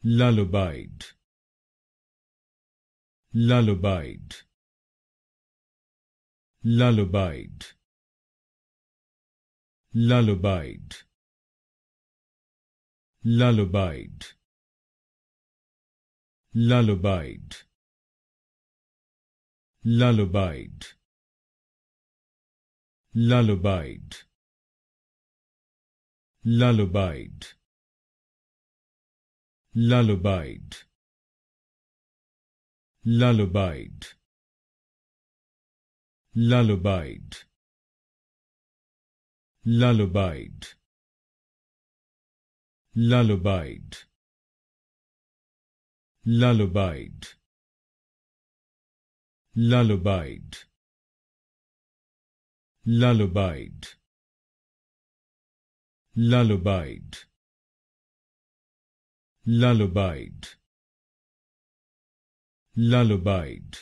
Lullabied, lullabied, lullabied, lullabied, lullabied, lullabied, lullabied, lullabied, lullabied, lullabied, lullabied, lullabied, lullabied, lullabied, lullabied, lullabied, lullabied, lullabied, lullabied, lullabied,